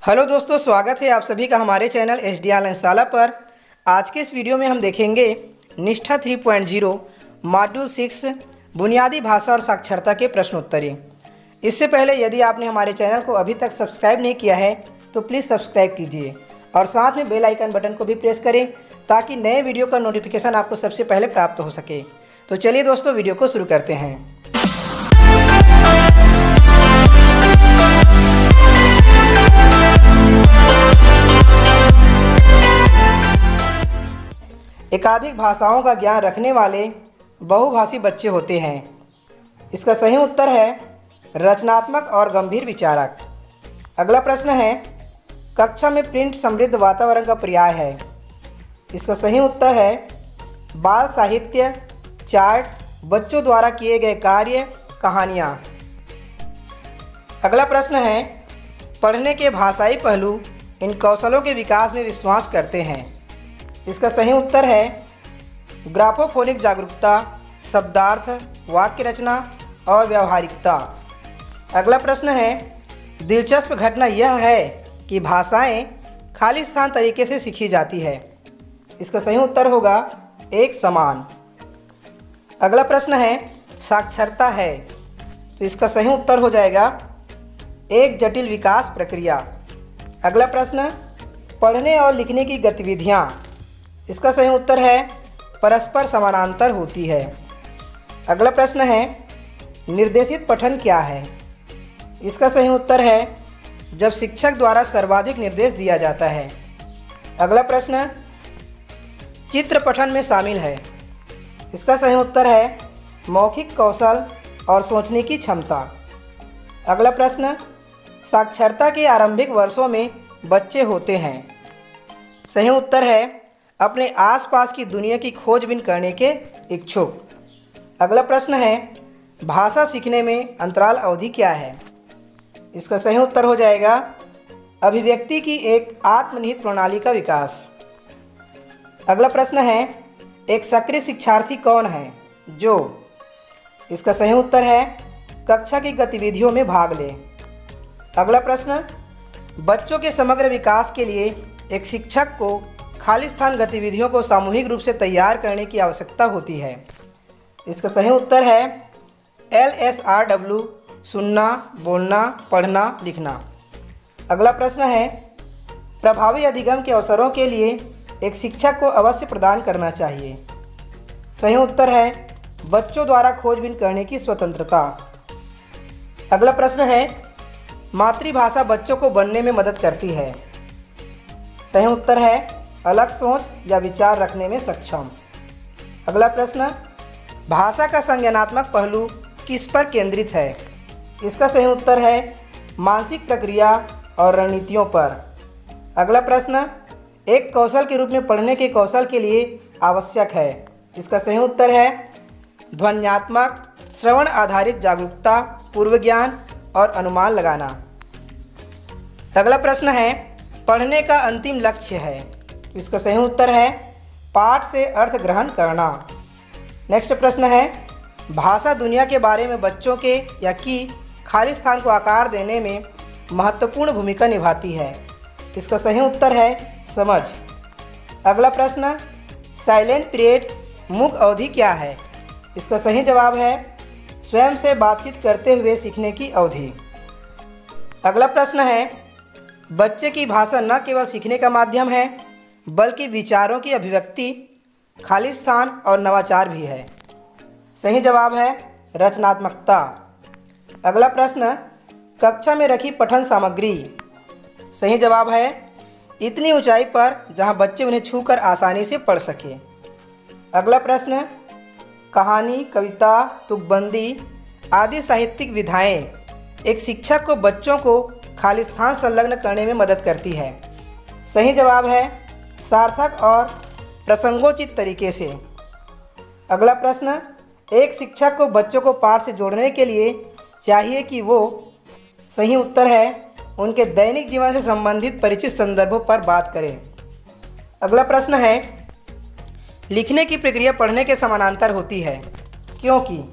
Hello दोस्तों, स्वागत है आप सभी का हमारे चैनल SD ऑनलाइन शाला पर। आज के इस वीडियो में हम देखेंगे निष्ठा 3.0 मॉड्यूल 6 बुनियादी भाषा और साक्षरता के प्रश्नोत्तरी। इससे पहले यदि आपने हमारे चैनल को अभी तक सब्सक्राइब नहीं किया है तो प्लीज़ सब्सक्राइब कीजिए और साथ में बेल आइकन बटन को भी प्रेस करें ताकि नए वीडियो का नोटिफिकेशन आपको सबसे पहले प्राप्त हो सके। तो चलिए दोस्तों, वीडियो को शुरू करते हैं। एकाधिक भाषाओं का ज्ञान रखने वाले बहुभाषी बच्चे होते हैं। इसका सही उत्तर है रचनात्मक और गंभीर विचारक। अगला प्रश्न है, कक्षा में प्रिंट समृद्ध वातावरण का पर्याय है। इसका सही उत्तर है बाल साहित्य, चार्ट, बच्चों द्वारा किए गए कार्य, कहानियाँ। अगला प्रश्न है, पढ़ने के भाषाई पहलू इन कौशलों के विकास में विश्वास करते हैं। इसका सही उत्तर है ग्राफोफोनिक जागरूकता, शब्दार्थ, वाक्य रचना और व्यावहारिकता। अगला प्रश्न है, दिलचस्प घटना यह है कि भाषाएं खालिस्तान तरीके से सीखी जाती है। इसका सही उत्तर होगा एक समान। अगला प्रश्न है, साक्षरता है, तो इसका सही उत्तर हो जाएगा एक जटिल विकास प्रक्रिया। अगला प्रश्न, पढ़ने और लिखने की गतिविधियाँ। इसका सही उत्तर है परस्पर समानांतर होती है। अगला प्रश्न है, निर्देशित पठन क्या है। इसका सही उत्तर है जब शिक्षक द्वारा सर्वाधिक निर्देश दिया जाता है। अगला प्रश्न, चित्र पठन में शामिल है। इसका सही उत्तर है मौखिक कौशल और सोचने की क्षमता। अगला प्रश्न, साक्षरता के आरंभिक वर्षों में बच्चे होते हैं। सही उत्तर है अपने आसपास की दुनिया की खोजबीन करने के इच्छुक। अगला प्रश्न है, भाषा सीखने में अंतराल अवधि क्या है। इसका सही उत्तर हो जाएगा अभिव्यक्ति की एक आत्मनिहित प्रणाली का विकास। अगला प्रश्न है, एक सक्रिय शिक्षार्थी कौन है जो। इसका सही उत्तर है कक्षा की गतिविधियों में भाग ले। अगला प्रश्न, बच्चों के समग्र विकास के लिए एक शिक्षक को खालिस्तान गतिविधियों को सामूहिक रूप से तैयार करने की आवश्यकता होती है। इसका सही उत्तर है LSRW, सुनना, बोलना, पढ़ना, लिखना। अगला प्रश्न है, प्रभावी अधिगम के अवसरों के लिए एक शिक्षक को अवश्य प्रदान करना चाहिए। सही उत्तर है बच्चों द्वारा खोजबीन करने की स्वतंत्रता। अगला प्रश्न है, मातृभाषा बच्चों को बनने में मदद करती है। सही उत्तर है अलग सोच या विचार रखने में सक्षम। अगला प्रश्न, भाषा का संज्ञानात्मक पहलू किस पर केंद्रित है। इसका सही उत्तर है मानसिक प्रक्रिया और रणनीतियों पर। अगला प्रश्न, एक कौशल के रूप में पढ़ने के कौशल के लिए आवश्यक है। इसका सही उत्तर है ध्वन्यात्मक, श्रवण आधारित जागरूकता, पूर्व ज्ञान और अनुमान लगाना। अगला प्रश्न है, पढ़ने का अंतिम लक्ष्य है। इसका सही उत्तर है पाठ से अर्थ ग्रहण करना। नेक्स्ट प्रश्न है, भाषा दुनिया के बारे में बच्चों के या की खालिस्तान को आकार देने में महत्वपूर्ण भूमिका निभाती है। इसका सही उत्तर है समझ। अगला प्रश्न, साइलेंट पीरियड मूक अवधि क्या है। इसका सही जवाब है स्वयं से बातचीत करते हुए सीखने की अवधि। अगला प्रश्न है, बच्चे की भाषा न केवल सीखने का माध्यम है बल्कि विचारों की अभिव्यक्ति, खालिस्तान और नवाचार भी है। सही जवाब है रचनात्मकता। अगला प्रश्न, कक्षा में रखी पठन सामग्री। सही जवाब है इतनी ऊंचाई पर जहां बच्चे उन्हें छूकर आसानी से पढ़ सके। अगला प्रश्न, कहानी, कविता, तुकबंदी आदि साहित्यिक विधाएं एक शिक्षक को बच्चों को खालिस्तान संलग्न करने में मदद करती है। सही जवाब है सार्थक और प्रसंगोचित तरीके से। अगला प्रश्न, एक शिक्षक को बच्चों को पाठ से जोड़ने के लिए चाहिए कि वो। सही उत्तर है उनके दैनिक जीवन से संबंधित परिचित संदर्भों पर बात करें। अगला प्रश्न है, लिखने की प्रक्रिया पढ़ने के समानांतर होती है क्योंकि।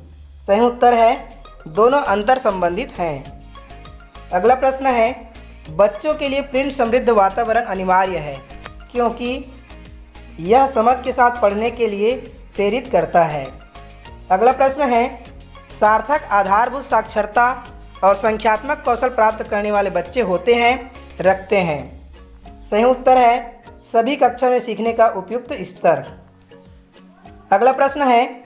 सही उत्तर है दोनों अंतर संबंधित हैं। अगला प्रश्न है, बच्चों के लिए प्रिंट समृद्ध वातावरण अनिवार्य है, क्योंकि यह समझ के साथ पढ़ने के लिए प्रेरित करता है। अगला प्रश्न है, सार्थक आधारभूत साक्षरता और संख्यात्मक कौशल प्राप्त करने वाले बच्चे होते हैं, रखते हैं। सही उत्तर है सभी कक्षा में सीखने का उपयुक्त स्तर। अगला प्रश्न है,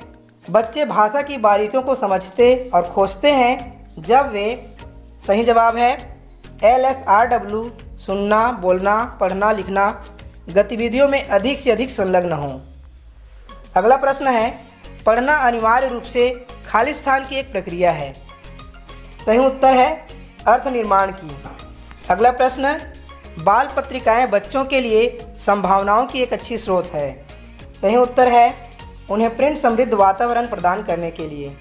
बच्चे भाषा की बारीकियों को समझते और खोजते हैं जब वे, सही जवाब है LSRW, सुनना, बोलना, पढ़ना, लिखना गतिविधियों में अधिक से अधिक संलग्न हों। अगला प्रश्न है, पढ़ना अनिवार्य रूप से खाली स्थान की एक प्रक्रिया है। सही उत्तर है अर्थ निर्माण की। अगला प्रश्न, बाल पत्रिकाएं बच्चों के लिए संभावनाओं की एक अच्छी स्रोत है। सही उत्तर है उन्हें प्रिंट समृद्ध वातावरण प्रदान करने के लिए।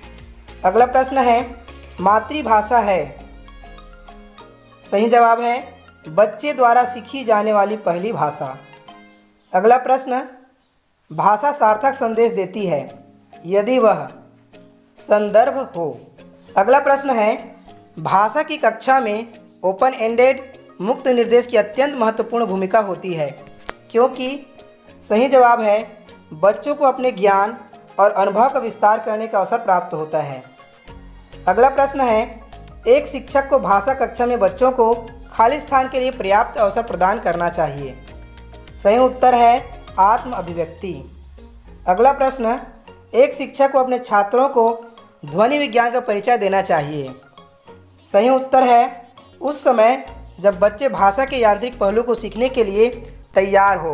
अगला प्रश्न है, मातृभाषा है। सही जवाब है बच्चे द्वारा सीखी जाने वाली पहली भाषा। अगला प्रश्न, भाषा सार्थक संदेश देती है यदि वह संदर्भ हो। अगला प्रश्न है, भाषा की कक्षा में ओपन एंडेड मुक्त निर्देश की अत्यंत महत्वपूर्ण भूमिका होती है, क्योंकि, सही जवाब है बच्चों को अपने ज्ञान और अनुभव का विस्तार करने का अवसर प्राप्त होता है। अगला प्रश्न है, एक शिक्षक को भाषा कक्षा में बच्चों को खाली स्थान के लिए पर्याप्त अवसर प्रदान करना चाहिए। सही उत्तर है आत्म अभिव्यक्ति। अगला प्रश्न, एक शिक्षक को अपने छात्रों को ध्वनि विज्ञान का परिचय देना चाहिए। सही उत्तर है उस समय जब बच्चे भाषा के यांत्रिक पहलू को सीखने के लिए तैयार हो।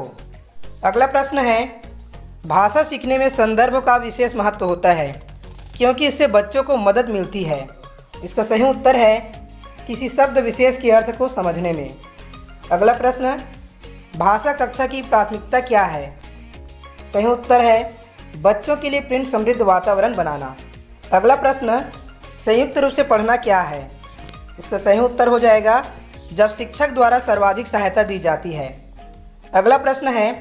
अगला प्रश्न है, भाषा सीखने में संदर्भ का विशेष महत्व होता है, क्योंकि इससे बच्चों को मदद मिलती है। इसका सही उत्तर है किसी शब्द विशेष के अर्थ को समझने में। अगला प्रश्न, भाषा कक्षा की प्राथमिकता क्या है। सही उत्तर है बच्चों के लिए प्रिंट समृद्ध वातावरण बनाना। अगला प्रश्न, संयुक्त रूप से पढ़ना क्या है। इसका सही उत्तर हो जाएगा जब शिक्षक द्वारा सर्वाधिक सहायता दी जाती है। अगला प्रश्न है,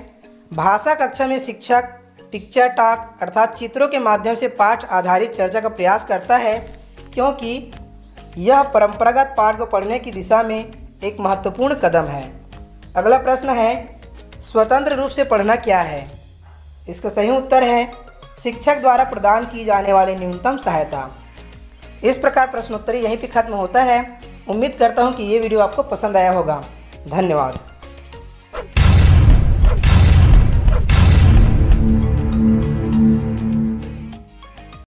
भाषा कक्षा में शिक्षक पिक्चर टॉक अर्थात चित्रों के माध्यम से पाठ आधारित चर्चा का प्रयास करता है, क्योंकि यह परंपरागत पाठ को पढ़ने की दिशा में एक महत्वपूर्ण कदम है। अगला प्रश्न है, स्वतंत्र रूप से पढ़ना क्या है। इसका सही उत्तर है शिक्षक द्वारा प्रदान की जाने वाली न्यूनतम सहायता। इस प्रकार प्रश्नोत्तरी यहीं पे खत्म होता है। उम्मीद करता हूँ कि ये वीडियो आपको पसंद आया होगा। धन्यवाद।